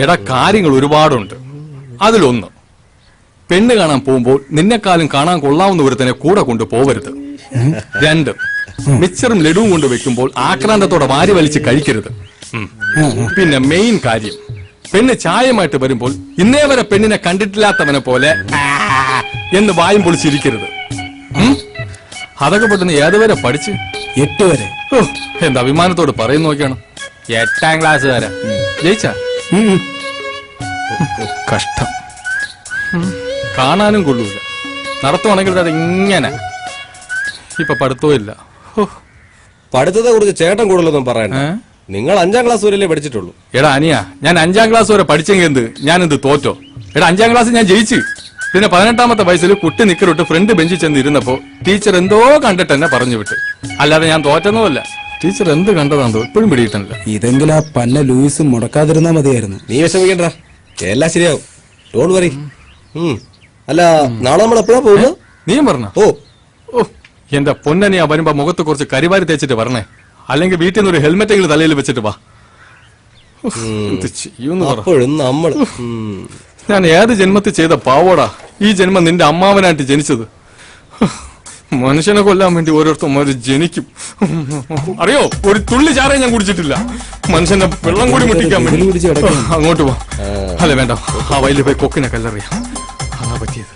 എടാ, കാര്യങ്ങൾ ഒരുപാടുണ്ട്. അതിലൊന്ന്, പെണ്ണ് കാണാൻ പോകുമ്പോൾ നിന്നെക്കാളും കാണാൻ കൊള്ളാവുന്ന ഒരുത്തനെ കൂടെ കൊണ്ട് പോവരുത്. 2, മിച്ചറും ലഡുവും കൊണ്ട് വെക്കുമ്പോൾ ആക്രാന്തത്തോടെ വാരി വലിച്ച് കഴിക്കരുത്. പിന്നെ മെയിൻ കാര്യം, പെണ്ണ് ചായമായിട്ട് വരുമ്പോൾ ഇന്നേ വരെ പെണ്ണിനെ കണ്ടിട്ടില്ലാത്തവനെ പോലെ എന്ന് വായും പൊളിച്ചിരിക്കരുത്. അതൊക്കെ പെട്ടെന്ന് ഏതുവരെ പഠിച്ച്? 8 വരെ. എന്താ അഭിമാനത്തോട് പറയുന്ന നോക്കിയാണ്. 8ാം ക്ലാസ് വരെ ജയിച്ച. കഷ്ടം. കാണാനും കൊള്ളൂല, നടത്തുവാണെങ്കിൽ അത് ഇങ്ങനെ. ഇപ്പൊ പഠിത്തവും ഇല്ല. പഠിത്തത്തെ കുറിച്ച് ചേട്ടൻ കൂടുതലൊന്നും പറയണ്ട. നിങ്ങൾ 5ാം ക്ലാസ് വരെയല്ലേ പഠിച്ചിട്ടുള്ളൂ. എടാ അനിയ, ഞാൻ 5ാം ക്ലാസ് വരെ പഠിച്ചെങ്കിൽ എന്ത്, ഞാനെന്ത് തോറ്റോ? എടാ, 5ാം ക്ലാസ് ഞാൻ ജയിച്ചു. പിന്നെ 18ാമത്തെ വയസ്സിൽ കുട്ടി നിക്കറിട്ട് ഫ്രണ്ട് ബെഞ്ചിൽ ചെന്ന് ഇരുന്നപ്പോ ടീച്ചർ എന്തോ കണ്ടിട്ട് എന്നെ പറഞ്ഞു വിട്ട്. അല്ലാതെ ഞാൻ തോറ്റെന്നല്ല. ടീച്ചർ എന്ത് കണ്ടതാന്തോ ഇപ്പോഴും പിടിയിട്ടില്ല. ഇതെങ്കിലും ആ പന്ന ലൂയിസ് മുടക്കാതിരുന്നാ മതിയായിരുന്നു. നീ വിഷമിക്കണ്ട, എല്ലാം ശരിയാവും. Don't worry. അല്ല, നാളെ നമ്മൾ എപ്പോഴാ പോകുന്നത്? നീയും പറഞ്ഞ? ഓ, എന്റെ പൊന്നനിയാ വരുമ്പോ മുഖത്ത് കുറച്ച് കരിവാരി തേച്ചിട്ട് പറഞ്ഞേ. അല്ലെങ്കിൽ വീട്ടിൽ നിന്ന് ഒരു ഹെൽമെറ്റെങ്കിലും തലയിൽ വെച്ചിട്ട് വാ. അപ്പോഴും നമ്മള് ഞാൻ ഏത് ജന്മത്തിൽ ചെയ്ത പാവോടാ ഈ ജന്മം നിന്റെ അമ്മാവനായിട്ട് ജനിച്ചത്. മനുഷ്യനെ കൊല്ലാൻ വേണ്ടി ഓരോരുത്തന്മാര് ജനിക്കും. അറിയോ, ഒരു തുള്ളി ചാറേ ഞാൻ കുടിച്ചിട്ടില്ല. മനുഷ്യന്റെ വെള്ളം കൂടി മുട്ടിക്കാൻ വേണ്ടി. അങ്ങോട്ട് പോ. അല്ല വേണ്ട, ആ വയലിൽ പോയി കൊക്കിനെ കല്ലെറിയാം. അതാ പറ്റിയത്.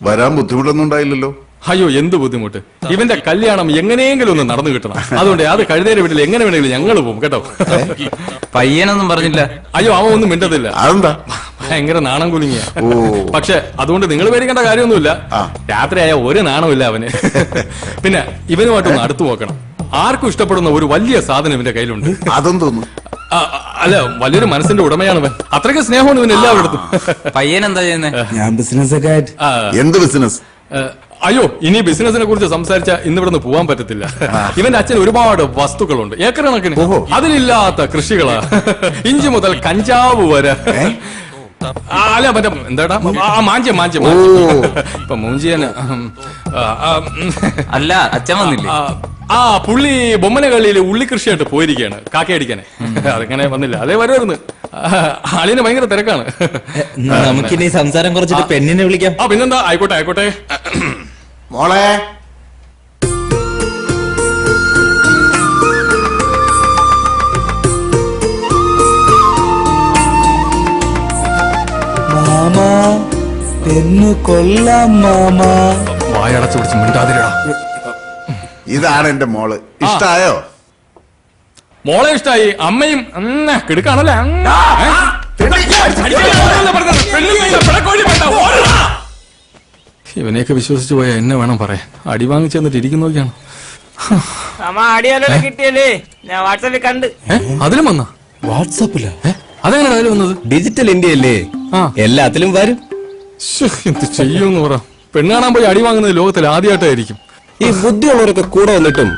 വരാൻ ബുദ്ധിമുട്ടൊന്നും ഉണ്ടായില്ലല്ലോ? അയ്യോ, എന്ത് ബുദ്ധിമുട്ട്. ഇവന്റെ കല്യാണം എങ്ങനെയെങ്കിലും ഒന്ന് നടന്നു കിട്ടണം. അതുകൊണ്ട് അത് കഴുതേരെ വീട്ടിൽ എങ്ങനെ വേണമെങ്കിലും ഞങ്ങൾ പോകും കേട്ടോ. പയ്യനൊന്നും പറഞ്ഞില്ല? അയ്യോ, അവൻ ഒന്നും മിണ്ടത്തില്ല. അതെന്താ? ഭയങ്കര നാണം കുലുങ്ങിയ. പക്ഷെ അതുകൊണ്ട് നിങ്ങൾ പേടിക്കേണ്ട കാര്യമൊന്നുമില്ല. രാത്രിയായ ഒരു നാണമില്ല അവന്. പിന്നെ ഇവനുമായിട്ടൊന്ന് അടുത്തു നോക്കണം. ആർക്കും ഇഷ്ടപ്പെടുന്ന ഒരു വലിയ സാധനം ഇവന്റെ കയ്യിലുണ്ട്. അതെന്തോന്നു? അല്ല, വലിയൊരു മനസ്സിന്റെ ഉടമയാണ് ഇവൻ. അത്രയ്ക്ക് സ്നേഹമാണ് ഇവൻ എല്ലാവരിടത്തും. പയ്യൻ എന്താ ചെയ്യുന്നത്? ഞാൻ ബിസിനസ് ഒക്കെ ആയിട്ട്. എന്ത് ബിസിനസ്? അയ്യോ, ഇനി ബിസിനസിനെ കുറിച്ച് സംസാരിച്ച ഇന്നിവിടുന്ന് പോവാൻ പറ്റത്തില്ല. ഇവന്റെ അച്ഛൻ ഒരുപാട് വസ്തുക്കളുണ്ട്, ഏക്കർ കണക്കിന്. അതിലില്ലാത്ത കൃഷികളാ. ഇഞ്ചി മുതൽ കഞ്ചാവ് വരെ. അല്ല, മറ്റേ എന്താടാ, മാഞ്ചി ഇപ്പൊ മൂഞ്ചിയന്. അല്ല, അച്ഛൻ വന്നില്ലേ? പുള്ളി ബൊമ്മന കള്ളിയില് ഉള്ളി കൃഷിയായിട്ട് പോയിരിക്കുകയാണ്, കാക്കയടിക്കാനെ. അതിങ്ങനെ വന്നില്ല. അതേ വരുമായിരുന്നു. ആളിന് ഭയങ്കര തിരക്കാണ്. നമുക്കിനി സംസാരം കുറച്ചിട്ട് പെണ്ണിനെ വിളിക്കാം. പിന്നെന്താ, ആയിക്കോട്ടെ. മോളെ, മാമാ, പെണ്ണു കൊല്ലാം മാമാ. വായടച്ചു പിടിച്ച് മിണ്ടാതിരടാ. ഇതാണ് എന്റെ മോള്. ഇഷ്ടായോ? മോളെ ഇഷ്ടായി. അമ്മയും കിടക്കാണല്ലേ. ഇവനെയൊക്കെ വിശ്വസിച്ചു പോയാ എന്നെ വേണം പറയാൻ. അടി വാങ്ങിച്ചു തന്നിട്ട് ഇരിക്കുന്നൊക്കെയാണ്. കിട്ടിയല്ലേ, ഞാൻ വാട്സാപ്പിൽ കണ്ട്. അതിലും വന്ന? വാട്സാപ്പിലാ? അതെങ്ങനെ അതിൽ വന്നത്? ഡിജിറ്റൽ ഇന്ത്യ അല്ലേ, എല്ലാത്തിലും വരും. എന്ത് ചെയ്യൂന്ന് പറ. പെണ്ണ് കാണാൻ പോയി അടി വാങ്ങുന്നത് ലോകത്തിൽ ആദ്യമായിട്ടായിരിക്കും. ഈ ബുദ്ധിയുള്ളവരൊക്കെ കൂടെ വന്നിട്ടും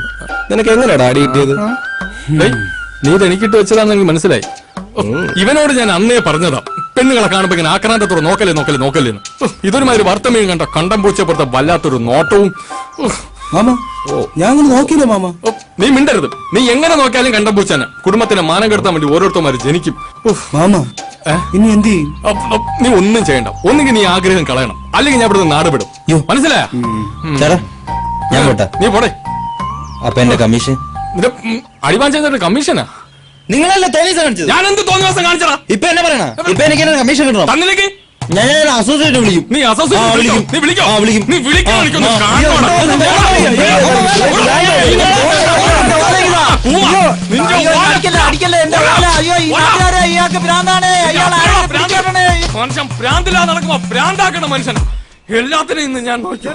നിനക്ക് എങ്ങനെയാടാ അടി കിട്ടിയത്? നീ ഇത് എനിക്കിട്ട് വെച്ചതാണെന്ന് മനസ്സിലായി. ഇവനോട് ഞാൻ അന്നേ പറഞ്ഞതാ, പെണ്ണുങ്ങളെ കാണുമ്പോ ഇങ്ങനെ ആക്രാന്തത്തോടെ നോക്കല്ലേന്ന്. ഇതൊരുമാതിരി വർത്തമയും കണ്ട കണ്ടം പൂച്ചപ്പുറത്തെ വല്ലാത്തൊരു നോട്ടവും. മാമ, ഞാൻ നോക്കിയില്ല മാമ. നീ മിണ്ടരുത്. നീ എങ്ങനെ നോക്കിയാലും കണ്ടം പൂച്ചാന. കുടുംബത്തിനെ മാനം കെടുത്താൻ വേണ്ടി ഓരോരുത്തന്മാര് ജനിക്കും. മാമ, ഇനി എന്ത്? നീ ഒന്നും ചെയ്യണ്ട. ഒന്നുകിൽ നീ ആഗ്രഹം കളയണം, അല്ലെങ്കിൽ ഞാൻ ഇവിടുന്ന് നാട് വിടും. മനസ്സിലായ? ഞാൻ പോട്ടെ. നീ പോടെ. അപ്പൊ എന്റെ കമ്മീഷൻ? അടിവാൻ ചെയ്ത കമ്മീഷനാ? നിങ്ങളല്ലേ തോന്നിയ കാണിച്ചത്? ഞാൻ എന്ത് തോന്നിയ ദിവസം കാണിച്ചടാ? ഇപ്പൊ എന്നെ പറയണ? ഇപ്പൊ എനിക്ക് കമ്മീഷൻ കിട്ടണം. തന്നിലേക്ക് ഞാൻ അസോസിയേറ്റ് വിളിക്കും. നീ അസോസിയേറ്റ് വിളിക്കും. ഭ്രാന്തില്ലാതെ നടക്കുമ്പോ ഭ്രാന്താക്കണ മനുഷ്യൻ. എല്ലാത്തിനും ഇന്ന് ഞാൻ നോക്കി.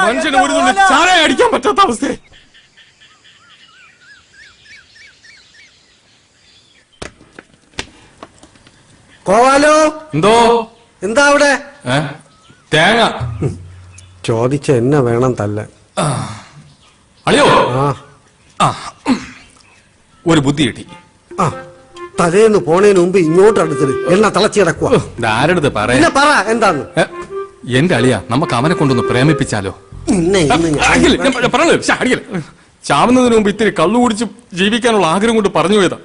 മനുഷ്യന് ഒരു തുള്ളി ചായ അടിക്കാൻ പറ്റാത്ത അവസ്ഥ. കോവാലോ, എന്തോ? എന്താ അവിടെ? തേങ്ങ ചോദിച്ച എന്നെ വേണം തല്ല. അളിയോ, ഒരു ബുദ്ധി കിട്ടി. തലേന്ന് പോണേന് മുമ്പ് ഇങ്ങോട്ട് അടുത്തത് എണ്ണ തിളച്ചു കിടക്കുക. ആരടുത്ത് പറയാ? പറ എന്താന്ന്. എന്റെ അളിയ, നമുക്ക് അവനെ കൊണ്ടൊന്ന് പ്രേമിപ്പിച്ചാലോ? ചാവുന്നതിന് മുമ്പ് ഇത്തിരി കള്ളു കുടിച്ച് ജീവിക്കാനുള്ള ആഗ്രഹം കൊണ്ട് പറഞ്ഞു പോയതാ.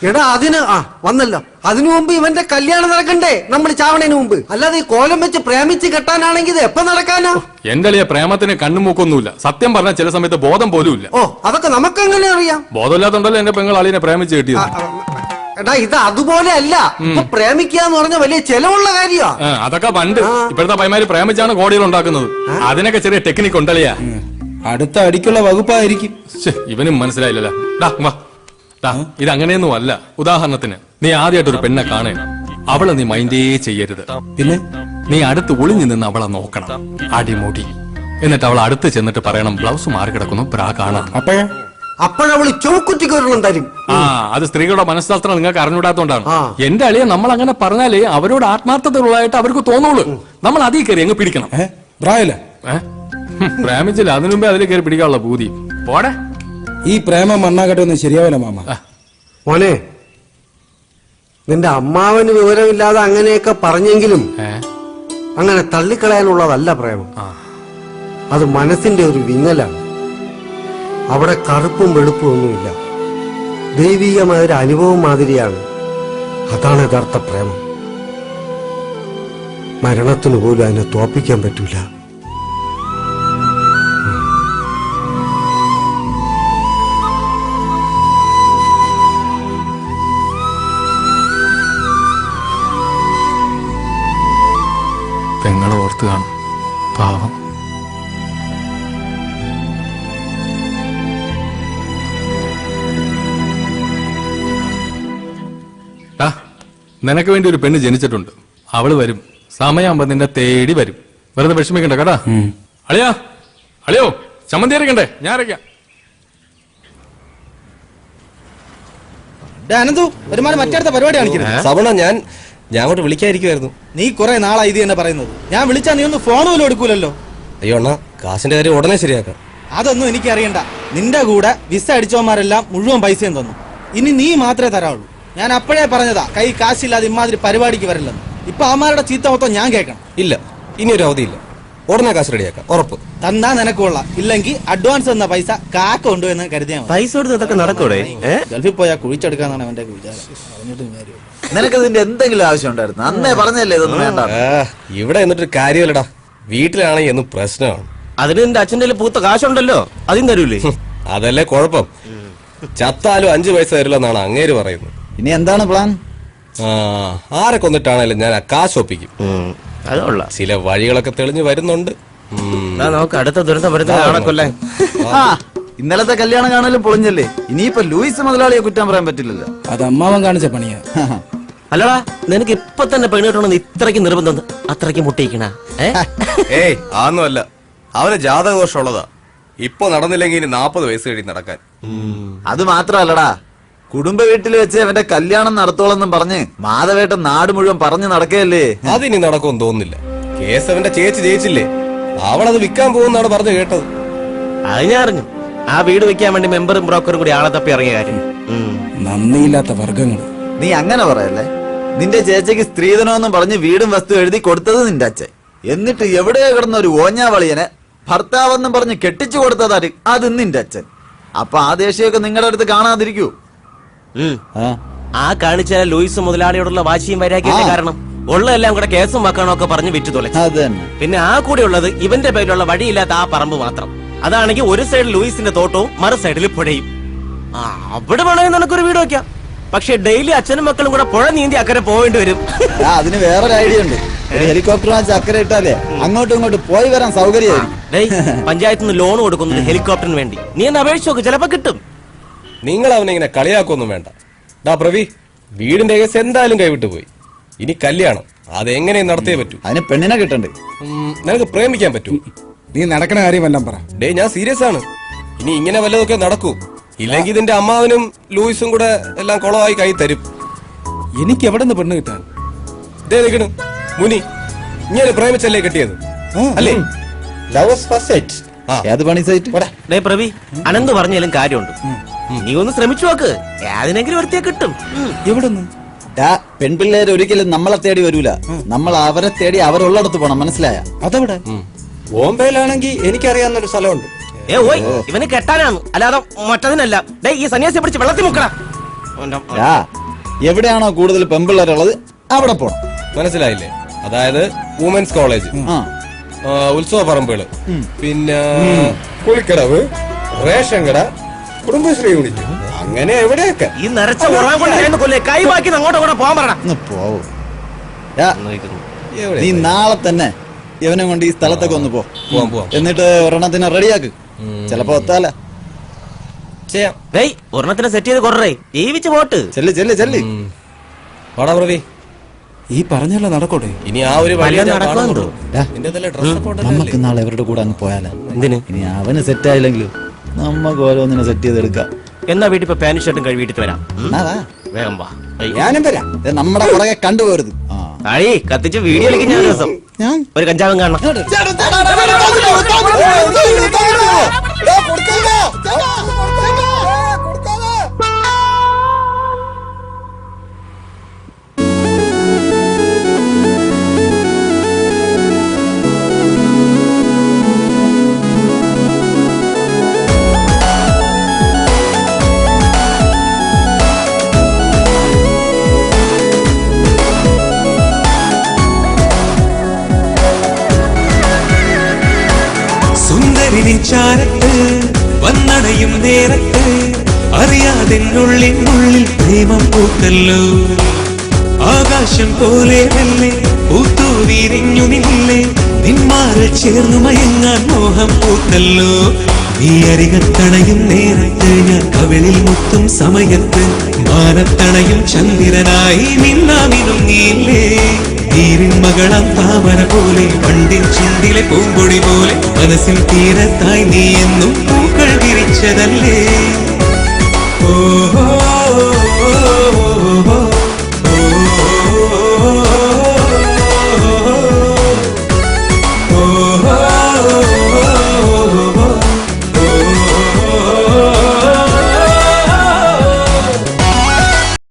എടാ അതിന് വന്നല്ലോ. അതിനു മുമ്പ് ഇവന്റെ കല്യാണം നടക്കണ്ടേ നമ്മൾ ചാവണേന് മുമ്പ്. അല്ലാതെ ഈ കോലം വെച്ച് പ്രേമിച്ച് കെട്ടാനാണെങ്കിൽ ഇത് എപ്പോ നടക്കാനാ? എന്റെ അളിയ പ്രേമത്തിന് കണ്ണുമൂക്കൊന്നുമില്ല. സത്യം പറഞ്ഞാൽ ചില സമയത്ത് ബോധം പോലും ഇല്ല. ഓ അതൊക്കെ നമുക്ക് എങ്ങനെ അറിയാം? ബോധമില്ലാത്തോണ്ടല്ലോ എന്റെ പെങ്ങൾ അളിയനെ പ്രേമിച്ച് കിട്ടിയത്. എടാ ഇത് അതുപോലെ അല്ല. ഇപ്പൊ പ്രേമിക്കുക എന്ന് പറഞ്ഞ വലിയ ചെലവുള്ള കാര്യമാ. അതൊക്കെ പണ്ട്. ഇപ്പോഴത്തെ പൈമാര് പ്രേമിച്ചാണ് കോടികൾ ഉണ്ടാക്കുന്നത്. അതിനൊക്കെ ചെറിയ ടെക്നിക്ക് ഉണ്ടല്ലയാ. അടുത്ത അടിക്കുള്ള വകുപ്പായിരിക്കും. ഇവനും മനസ്സിലായില്ലല്ലോ. ഇത് അങ്ങനെയൊന്നും അല്ല. ഉദാഹരണത്തിന് നീ ആദ്യമായിട്ടൊരു പെണ്ണെ കാണേ, അവളെ നീ മൈൻഡേ ചെയ്യരുത്. പിന്നെ നീ അടുത്ത് ഒളിഞ്ഞു നിന്ന് അവളെ നോക്കണം, അടിമുടി. എന്നിട്ട് അവൾ അടുത്ത് ചെന്നിട്ട് പറയണം ബ്ലൗസ് മാറി കിടക്കുന്നു, ബ്രാ കാണാം. അപ്പോഴവള് ചുമക്കുറ്റി കയറുന്നുണ്ടായിരിക്കും. അത് സ്ത്രീകളുടെ മനഃശാസ്ത്രം നിങ്ങൾക്ക് അറിഞ്ഞൂടാത്തോണ്ടാണ്. എന്റെ അളിയെ നമ്മൾ അങ്ങനെ പറഞ്ഞാലേ അവരോട് ആത്മാർത്ഥതയുള്ളതായിട്ട് അവർക്ക് തോന്നുള്ളൂ. നമ്മൾ അതിൽ കയറി അങ്ങ് പിടിക്കണം. പ്രേമിച്ചില്ല, അതിനു മുമ്പേ അതിൽ കയറി പിടിക്കാനുള്ള പൂതി പോടെ. ഈ പ്രേമം മണ്ണാകട്ടൊന്നും ശരിയാവില്ല മാമ. മോനെ, നിന്റെ അമ്മാവന് വിവരമില്ലാതെ അങ്ങനെയൊക്കെ പറഞ്ഞെങ്കിലും അങ്ങനെ തള്ളിക്കളയാനുള്ളതല്ല പ്രേമം. അത് മനസ്സിന്റെ ഒരു വിങ്ങലാണ്. അവിടെ കറുപ്പും വെളുപ്പും ഒന്നുമില്ല. ദൈവികമായ ഒരു അനുഭവം മാതിരിയാണ്. അതാണ് യഥാർത്ഥ പ്രേമം. മരണത്തിന് പോലും അതിനെ തോപ്പിക്കാൻ പറ്റൂല. പെങ്ങളെ ഓർത്ത് കാണും, പാവം. നിനക്ക് വേണ്ടി ഒരു പെണ്ണ് ജനിച്ചിട്ടുണ്ട്. അവള് വരും, സമയമാകുമ്പോ നിന്നെ തേടി വരും. വെറുതെ വിഷമിക്കണ്ട കേട്ടാ. അളിയാ, അളിയോ ചമ്മന്തി അരക്കണ്ടേ? ഞാൻ അരയ്ക്കാം. അനന്തു ഒരുമാതിരി മറ്റടുത്ത പരിപാടി കാണിക്കുന്നത്. സവണ ഞാൻ അങ്ങോട്ട് വിളിക്കാതിരിക്കുമായിരുന്നു. നീ കുറെ നാളായി ഇത് തന്നെ പറയുന്നത്. ഞാൻ വിളിച്ചാ നീ ഒന്ന് ഫോൺ പോലും എടുക്കൂലല്ലോ. അയ്യോ അണ്ണാ, കാശിന്റെ കാര്യം ഉടനെ ശരിയാക്കാം. അതൊന്നും എനിക്ക് അറിയണ്ട. നിന്റെ കൂടെ വിസ അടിച്ചവന്മാരെല്ലാം മുഴുവൻ പൈസയും തന്നു. ഇനി നീ മാത്രമേ തരാവുള്ളൂ. ഞാൻ അപ്പോഴേ പറഞ്ഞതാ കൈ കാശില്ലാതെ ഇമാതിരി പരിപാടിക്ക് വരില്ലെന്ന്. ഇപ്പൊ അമ്മമാരുടെ ചീത്ത മൊത്തം ഞാൻ കേൾക്കണം. ഇല്ല, ഇനി ഒരു അവധിയില്ല. ഉടനെ കാശ് റെഡിയാക്കാം, ഉറപ്പ്. തന്നാ നിനക്ക് കൊള്ളാം. ഇല്ലെങ്കിൽ അഡ്വാൻസ് തന്ന പൈസ കാക്ക കൊണ്ടുവന്ന് കരുതിയാ മതി. പൈസ കൊടുത്ത് ഇതൊക്കെ നടക്കൂടെ? ഗൾഫിൽ പോയാൽ കുഴിച്ചെടുക്കാന്നാണ് അവന്റെ വിചാരം. നിനക്ക് ഇതിന്റെ എന്തെങ്കിലും ആവശ്യം ഉണ്ടായിരുന്നു? അന്നേ പറഞ്ഞല്ലേ ഇതൊന്നും വേണ്ട. ഇവിടെ എന്നിട്ട് കാര്യമില്ലടാ. വീട്ടിലാണെങ്കിൽ എന്നും പ്രശ്നമാണ്. അതിന് നിന്റെ അച്ഛൻ്റെ പൂത്ത കാശുണ്ടല്ലോ, അതും തരൂലേ? അതല്ലേ കുഴപ്പം. ചത്താലും 5 പൈസ തരില്ലെന്നാണ് അങ്ങേര് പറയുന്നത്. ഇനി എന്താണ് പ്ലാൻ? ആരെ കൊന്നിട്ടാണേലും ഞാൻ ആ കാശ് ഒപ്പിക്കും. അതുള്ള ചില വഴികളൊക്കെ തെളിഞ്ഞു വരുന്നുണ്ട്. നമുക്ക് അടുത്ത ദുരന്തം വരുന്നതാണല്ലേ. ഇന്നലത്തെ കല്യാണം കാണലും പൊളിഞ്ഞല്ലേ. ഇനിയിപ്പോ ലൂയിസ് മുതലാളിയെ കുറ്റാൻ പറയാൻ പറ്റില്ലല്ലോ. അത് അമ്മാവൻ കാണിച്ച പണിയാ. അല്ലടാ, നിനക്ക് ഇപ്പൊ തന്നെ പെണ്ണ് കിട്ടണമെന്ന് ഇത്രയ്ക്ക് നിർബന്ധം, അത്രയ്ക്ക് മുട്ടിക്കണ? ഏയ് ആന്നുമല്ല, അവന് ജാതകദോഷമുള്ളതാ. ഇപ്പൊ നടന്നില്ലെങ്കിൽ ഇനി 40 വയസ്സ് കഴിഞ്ഞ് നടക്കാൻ. അത് മാത്രല്ലടാ, കുടുംബ വീട്ടിൽ വെച്ച് അവന്റെ കല്യാണം നടത്തോളെന്നും പറഞ്ഞ് മാധവേട്ടൻ നാട് മുഴുവൻ പറഞ്ഞു നടക്കുകയല്ലേ. അതിനി നടക്കുമെന്ന് തോന്നുന്നില്ല. കേസവന്റെ ചേച്ചി ജയിച്ചില്ലേ, അവളത് വിൽക്കാൻ പോകുന്നാണ് പറഞ്ഞു കേട്ടത്. അത് ഞാൻ അറിഞ്ഞു. ആ വീട് വെക്കാൻ വേണ്ടി മെമ്പറും ബ്രോക്കറും കൂടി ആളെ തപ്പി ഇറങ്ങിയ കാര്യം. നന്ദിയില്ലാത്ത വർഗങ്ങൾ. നീ അങ്ങനെ പറയല്ലേ. നിന്റെ ചേച്ചിക്ക് സ്ത്രീധനമെന്നും പറഞ്ഞ് വീടും വസ്തു എഴുതി കൊടുത്തത് നിന്റെ അച്ഛൻ. എന്നിട്ട് എവിടെയോ കിടന്ന ഒരു ഓഞ്ഞാവളിയനെ ഭർത്താവെന്നും പറഞ്ഞ് കെട്ടിച്ചു കൊടുത്തതാര്? അത് നിന്റെ അച്ഛൻ. അപ്പൊ ആ ദേഷ്യമൊക്കെ നിങ്ങളുടെ അടുത്ത് കാണാതിരിക്കൂ. ആ കാണിച്ച ലൂയിസ് മുതലാളിയോടുള്ള വാശിയും വൈരാഗ്യത്തിന്റെ കാരണം ഉള്ളതെല്ലാം കൂടെ കേസും വക്കാണൊക്കെ പറഞ്ഞ് വിറ്റു തുളച്ചു. പിന്നെ ആ കൂടെ ഉള്ളത് ഇവന്റെ പേരിലുള്ള വഴിയില്ലാത്ത ആ പറമ്പ് മാത്രം. അതാണെങ്കിൽ ഒരു സൈഡിൽ ലൂയിസിന്റെ തോട്ടവും മറു സൈഡിൽ പുഴയും. അവിടെ വേണമെങ്കിൽ നിനക്കൊരു വീട് വെക്കാം. പക്ഷെ ഡെയിലി അച്ഛനും മക്കളും കൂടെ പുഴ നീന്തി അക്കരെ പോവേണ്ടി വരും. അതിന് വേറൊരു ഐഡിയ ഉണ്ട്. ഹെലികോപ്റ്റർ വാങ്ങിച്ച് അക്കരെ ഇട്ടാലേ അങ്ങോട്ടും ഇങ്ങോട്ടും പോയി വരാൻ സൗകര്യമായിരിക്കും. പഞ്ചായത്തിൽ നിന്ന് ലോൺ കൊടുക്കുന്നത് ഹെലികോപ്റ്ററിന് വേണ്ടി. നീ ഒന്ന് അപേക്ഷിച്ച് നോക്ക്, ചിലപ്പോ കിട്ടും. നിങ്ങൾ അവനെ ഇങ്ങനെ കളിയാക്കൊന്നും വേണ്ട. പ്രവി, വീടിന്റെ കേസ് എന്തായാലും കൈവിട്ടു പോയി. ഇനി കല്യാണം അതെങ്ങനെയും നടത്തിയേ പറ്റൂ. അതിന് പെണ്ണിനെ കിട്ടണ്ടേ? നിനക്ക് പ്രേമിക്കാൻ പറ്റൂ? നീ നടക്കണ കാര്യം വല്ലതും പറ. ഞാൻ സീരിയസ് ആണ്. ഇനി ഇങ്ങനെ വല്ലതൊക്കെ നടക്കൂ. ഇല്ലെങ്കിൽ ഇതിന്റെ അമ്മാവനും ലൂയിസും കൂടെ എല്ലാം കുളമായി കൈ തരും. എനിക്ക് എവിടെ നിന്ന് പെണ്ണ് കിട്ടാൻ? നിൽക്കണ് മുനി, ഇങ്ങനെ പ്രേമിച്ചല്ലേ കെട്ടിയത് അല്ലേ? പ്രവി, അനന്ത് പറഞ്ഞാലും കാര്യമുണ്ട്. നീ ഒന്ന് ശ്രമിച്ചു നോക്ക്, ഏതിനെങ്കിലും ഒരുത്തിയെ കിട്ടും. എവിടുന്ന്? പെൺപിള്ളേർ ഒരിക്കലും നമ്മളെ തേടി വരൂല. നമ്മൾ അവരെ തേടി അവരുള്ളിടത്ത് പോണം, മനസ്സിലായ? അതെവിടെ? ബോംബെയിലാണെങ്കിൽ എനിക്കറിയാവുന്നൊരു സ്ഥലമുണ്ട്. ഓയ് ഇവന് കെട്ടാനാണ്, അല്ലാതെ മറ്റതിനല്ല. ഡേ ഈ സന്യാസിയെ പിടിച്ച് വെള്ളത്തിൽ മുക്കടാ. യാ, എവിടെയാണോ കൂടുതൽ പെമ്പിള്ളേരുള്ളത് അവിടെ പോണം. മനസ്സിലായില്ലേ? അതായത് വുമൻസ് കോളേജ്, ആ ഉത്സവ പറമ്പുകള്, പിന്നെ കുളിക്കടവ്, റേഷൻ കട, കുടുംബശ്രീ യൂണിറ്റ്, അങ്ങനെ എവിടെയൊക്കെ. ഈ നരച്ച ഉറങ്ങാൻ കൊണ്ട് കൊല്ലേ കൈ ബാക്കി അങ്ങോട്ടും കൂടെ പോകാൻ പറയണം. ഒന്ന് പോവൂ. യാ, നീ നാളെ തന്നെ ഇവനെ കൊണ്ട് ഈ സ്ഥലത്തൊക്കെ ഒന്ന് പോവാം. എന്നിട്ട് ഒരെണ്ണത്തിന് റെഡിയാക്ക്. ചിലപ്പോ ഒത്താല. ചെയ്യാം. ഡേയ് ഒരെണ്ണത്തിനെ സെറ്റ് ചെയ്ത് കൊറേ ജീവിച്ച് പോട്ട്. ചെല്ല് ചെല്ല് ചെല്ല്. വാടാ പ്രവി, ഈ പറഞ്ഞല്ല നടക്കോട്ടെ. ഇനി ആ ഒരു വഴി വല്ലതും നടക്കുന്നുണ്ടോ? നമുക്ക് നാളെ അവരുടെ കൂടെ അങ്ങ് പോയാലോ? എന്തിന്? ഇനി അവന് സെറ്റ് ആയില്ലെങ്കിലും നമുക്ക് ഓരോന്നിനെ സെറ്റ് ചെയ്തെടുക്കാം. എന്നാ വീട്ടിൽ ഇപ്പൊ പാന്റ് ഷർട്ടും കഴി വീട്ടിൽ വരാം. എന്നാ വാ. വേഗം വാ. ഞാനും വരാം. ദേ നമ്മുടെ പുറകെ കണ്ടുപോരുത്. അഴി കത്തിച്ച് വീഡിയോ കളിക്കും ഞാൻ ദിവസം. ഞാൻ ഒരു കഞ്ചാവും കാണണം. ചാരത്ത് വന്നടയും നേരത്ത് അറിയാതെ ഉള്ളിൽ പ്രേമം പൂത്തല്ലോ. ആകാശം പോലെ വെല്ലേ പൂത്തു വിരിഞ്ഞു നില്ലേ, നിന്മാറിൽ ചേർന്നു മയങ്ങാൻ മോഹം പൂത്തല്ലോ. നീ അരികത്തണയും നേരത്ത് ഞാൻ കവിളിൽ മുത്തും സമയത്ത് മാനത്തണയും ചന്ദ്രനായി നിന്നാമിനുങ്ങിയില്ലേ. നീരിൻ മകളം താമര പോലെ പണ്ടിൻ ചുണ്ടിലെ പൂമ്പൊടി പോലെ മനസ്സിൽ തീരത്തായി നീ എന്നും പൂക്കൾ വിരിച്ചതല്ലേ. ഓഹോ